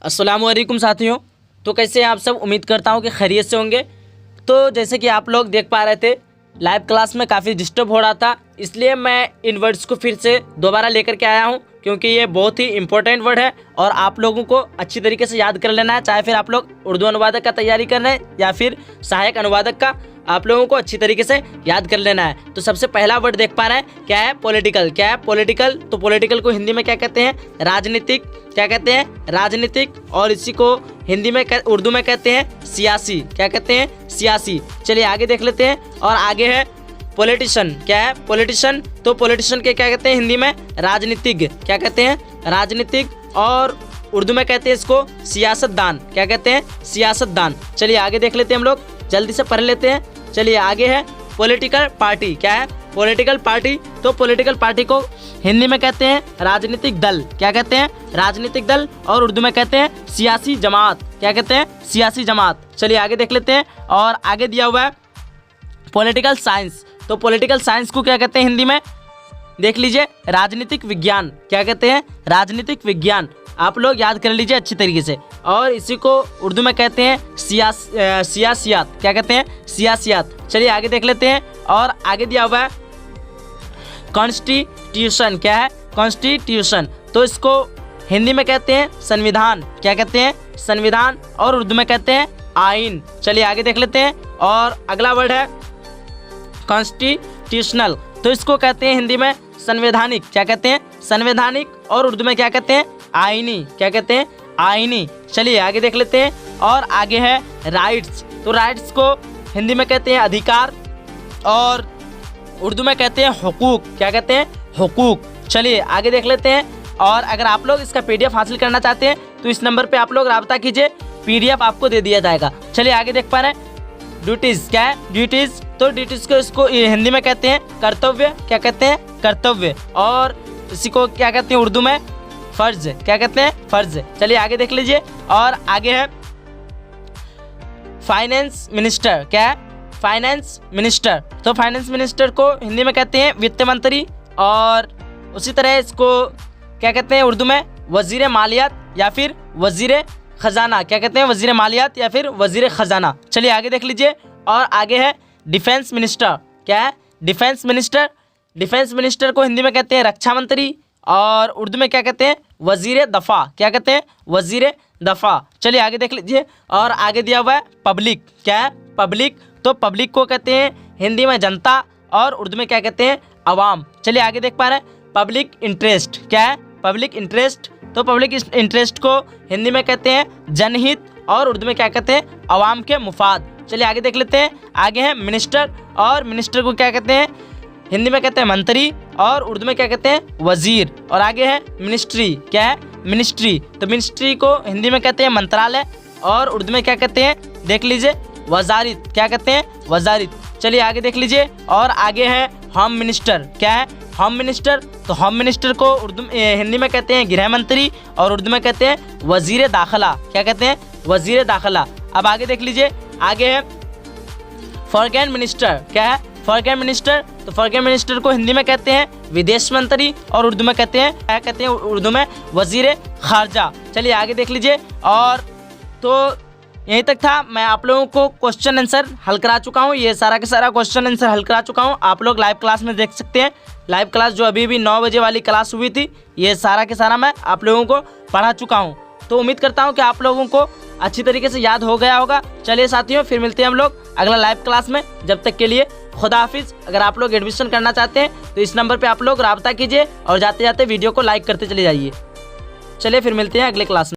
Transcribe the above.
अस्सलामुअलैकुम साथियों। तो कैसे हैं आप सब? उम्मीद करता हूं कि खैरियत से होंगे। तो जैसे कि आप लोग देख पा रहे थे, लाइव क्लास में काफ़ी डिस्टर्ब हो रहा था, इसलिए मैं इन वर्ड्स को फिर से दोबारा लेकर के आया हूं, क्योंकि ये बहुत ही इंपॉर्टेंट वर्ड है और आप लोगों को अच्छी तरीके से याद कर लेना है। चाहे फिर आप लोग उर्दू अनुवादक का तैयारी कर रहे हैं या फिर सहायक अनुवादक का, आप लोगों को अच्छी तरीके से याद कर लेना है। तो सबसे पहला वर्ड देख पा रहे हैं, क्या है? पॉलिटिकल। क्या है? पॉलिटिकल। तो पॉलिटिकल को हिंदी में क्या कहते हैं? राजनीतिक। क्या कहते हैं? राजनीतिक। और इसी को हिंदी में उर्दू में कहते हैं सियासी। क्या कहते हैं? सियासी। चलिए आगे देख लेते हैं। और आगे है पॉलिटिशियन। क्या है? पॉलिटिशियन। तो पॉलिटिशियन के क्या कहते हैं हिंदी में? राजनीतिज्ञ। क्या कहते हैं? राजनीतिक। और उर्दू में कहते हैं इसको सियासतदान। क्या कहते हैं? सियासतदान। चलिए आगे देख लेते हैं, हम लोग जल्दी से पढ़ लेते हैं। चलिए आगे है पॉलिटिकल पार्टी। क्या है? Political party. तो पॉलिटिकल पार्टी को हिंदी में कहते हैं राजनीतिक दल। क्या कहते हैं? राजनीतिक दल। और उर्दू में कहते हैं सियासी जमात। क्या कहते हैं? सियासी जमात। चलिए आगे देख लेते हैं। और आगे दिया हुआ है पॉलिटिकल साइंस। तो पॉलिटिकल साइंस को क्या कहते हैं हिंदी में? देख लीजिए, राजनीतिक विज्ञान। क्या कहते हैं? राजनीतिक विज्ञान। आप लोग याद कर लीजिए अच्छी तरीके से। और इसी को उर्दू में कहते हैं सियासियात। क्या कहते हैं? सियासियात। चलिए आगे देख लेते हैं। और आगे दिया हुआ है कॉन्स्टिट्यूशन। क्या है? कॉन्स्टिट्यूशन। तो इसको हिंदी में कहते हैं संविधान। क्या कहते हैं? संविधान। और उर्दू में कहते हैं आइन। चलिए आगे देख लेते हैं। और अगला वर्ड है कॉन्स्टिट्यूशनल। तो इसको कहते हैं हिंदी में संवैधानिक। क्या कहते हैं? संवैधानिक। और उर्दू में क्या कहते हैं? आईनी। क्या कहते हैं? आईनी। चलिए आगे देख लेते हैं। और आगे है राइट्स। तो राइट्स को हिंदी में कहते हैं अधिकार और उर्दू में कहते हैं हुकूक। क्या कहते हैं? हुकूक। चलिए आगे देख लेते हैं। और अगर आप लोग इसका पीडीएफ हासिल करना चाहते हैं तो इस नंबर पे आप लोग राब्ता कीजिए, पीडीएफ आपको दे दिया जाएगा। चलिए आगे देख पा रहे हैं ड्यूटीज़। क्या है? ड्यूटीज़। तो ड्यूटीज़ को इसको हिंदी में कहते हैं कर्तव्य। क्या कहते हैं? कर्तव्य। और इसी को क्या कहते हैं उर्दू में? फर्ज। क्या कहते हैं? फर्ज। चलिए आगे देख लीजिए। और आगे है फाइनेंस मिनिस्टर। क्या है? Finance minister. तो फाइनेंस मिनिस्टर को हिंदी में कहते हैं वित्त मंत्री। और उसी तरह इसको क्या कहते हैं उर्दू में? वजीर मालियात या फिर वजीर खजाना। क्या कहते हैं? वजीर मालियात या फिर वजीर खजाना। चलिए आगे देख लीजिए। और आगे है डिफेंस मिनिस्टर। क्या है? Defence minister. डिफेंस मिनिस्टर को हिंदी में कहते हैं रक्षा मंत्री। और उर्दू में क्या कहते हैं? वजीर दफ़ा। क्या कहते हैं? वजीर दफ़ा। चलिए आगे देख लीजिए। और आगे दिया हुआ है पब्लिक। क्या है? पब्लिक। तो पब्लिक को कहते हैं हिंदी में जनता और उर्दू में क्या कहते हैं? अवाम। चलिए आगे देख पा रहे हैं पब्लिक इंटरेस्ट। क्या है? Public interest. तो पब्लिक इंटरेस्ट को हिंदी में कहते हैं जनहित और उर्दू में क्या कहते हैं? अवाम के मुफाद। चलिए आगे देख लेते हैं। आगे है मिनिस्टर। और मिनिस्टर को क्या कहते हैं? हिंदी में कहते हैं मंत्री और उर्दू में क्या कहते हैं? वजीर। और आगे है मिनिस्ट्री। क्या है? मिनिस्ट्री। तो मिनिस्ट्री को हिंदी में कहते हैं मंत्रालय और उर्दू में क्या कहते हैं? देख लीजिए वजारत। क्या कहते हैं? वजारत। चलिए आगे देख लीजिए। और आगे है होम मिनिस्टर। क्या है? Home minister. तो होम मिनिस्टर को हिंदी में कहते हैं गृह मंत्री और उर्दू में कहते हैं वजीर दाखिला। क्या कहते हैं? वजीर दाखिला। अब आगे देख लीजिए। आगे है फॉरेन मिनिस्टर। क्या है? Foreign minister. तो फॉरेन मिनिस्टर को हिंदी में कहते हैं विदेश मंत्री और उर्दू में कहते हैं क्या कहते हैं? उर्दू में वजीर खारजा। चलिए आगे देख लीजिए। और तो यहीं तक था। मैं आप लोगों को क्वेश्चन आंसर हल करा चुका हूँ। ये सारा का सारा क्वेश्चन आंसर हल करा चुका हूँ। आप लोग लाइव क्लास में देख सकते हैं। लाइव क्लास जो अभी भी 9 बजे वाली क्लास हुई थी, ये सारा के सारा मैं आप लोगों को पढ़ा चुका हूँ। तो उम्मीद करता हूँ कि आप लोगों को अच्छी तरीके से याद हो गया होगा। चलिए साथियों, फिर मिलते हैं हम लोग अगला लाइव क्लास में। जब तक के लिए खुदा हाफिज़। अगर आप लोग एडमिशन करना चाहते हैं तो इस नंबर पे आप लोग राब्ता कीजिए और जाते जाते वीडियो को लाइक करते चले जाइए। चलिए फिर मिलते हैं अगले क्लास में।